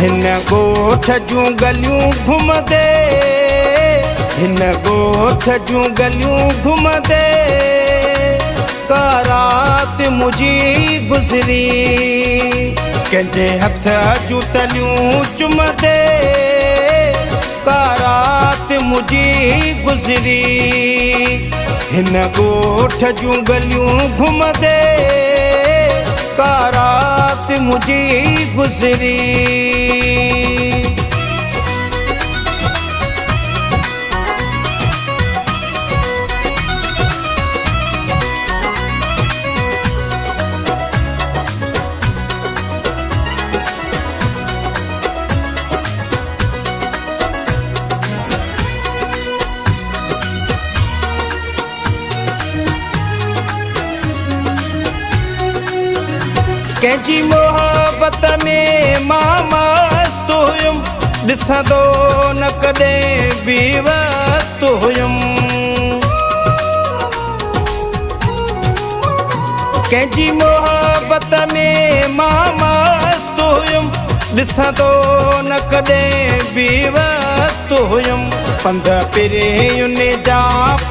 हिन ॻोठ जूं गलियूं घुमंदे, हिन ॻोठ जूं गलियूं घुमंदे, का रात मुझी गुज़री। कंहिंजे हथ जूं तलियूं चुमंदे, का रात मुझी गुज़री। हिन ॻोठ जूं गलियूं घुमंदे, का रात मुझी गुज़री। कंहिंजी मोहब्बत में मां मस्त हुयुमि, ॾिसंदो न कॾहिं बि वस्त हुयुमि। कंहिंजी मोहब्बत में मां मस्त हुयुमि, ॾिसंदो न कॾहिं बि वस्त हुयुमि। पंध पिरियुनि जा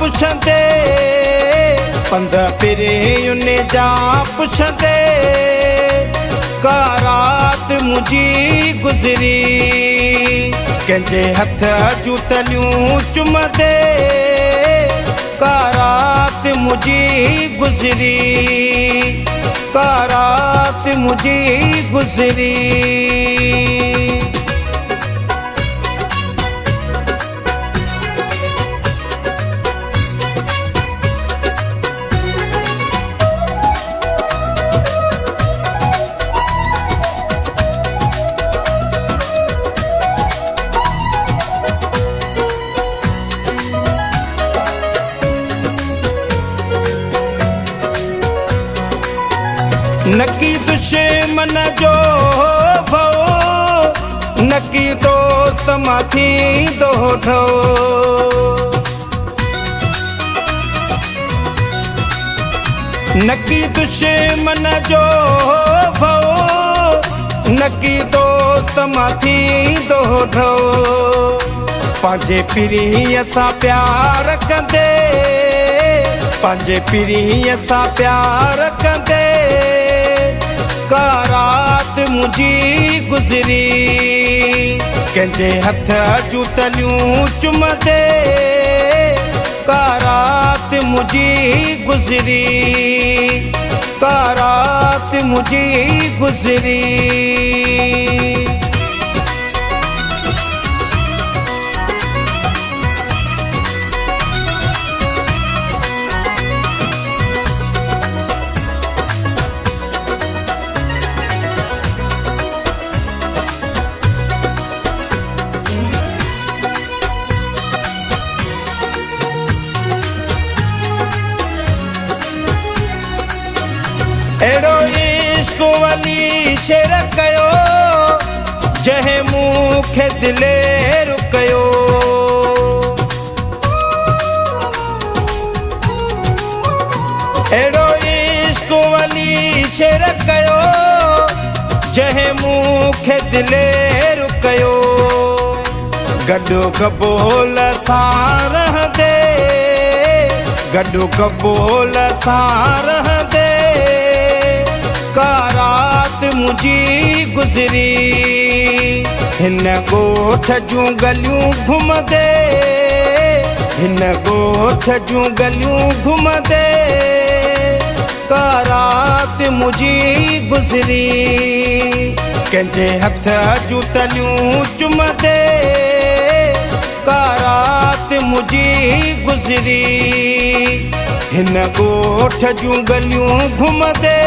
पुछंदे, पंध पिरियुनि जा पुछंदे, का रात मुझी गुज़री। कंहिंजे हथ जूं तलियूं चुमंदे, का रात मुझी गुज़री, का रात मुझी गुज़री। नकी दुश्मन जो भओ, नकी दोस्त मां थींदो ठो। नकी दुश्मन जो भओ, नकी दोस्त मां थींदो ठो। पंहिंजे पीढ़ीअ सां प्यार कंदे, पंहिंजे पीढ़ीअ सां प्यार कंदे, का रात मुझी गुज़री। कंहिंजे हथ जूं तलियूं चुमंदे, का रात मुझी गुज़री, का रात मुझी गुज़री। अहिड़ो इश्क़ वली शेर कयो, जंहिं मूंखे दिलेर कयो। अहिड़ो इश्क़ वली शेर कयो, जंहिं मूंखे दिलेर कयो। गॾु कबोल सां रहंदे, गॾु कबोल सां रहंदे, का रात मुझी गुज़री। हिन ॻोठ जूं गलियूं घुमंदे, हिन ॻोठ जूं गलियूं घुमंदे, का रात मुझी गुज़री। कंहिंजे हथ जूं तलियूं चुमंदे, का रात मुझी गुज़री। हिन ॻोठ जूं गलियूं घुमंदे,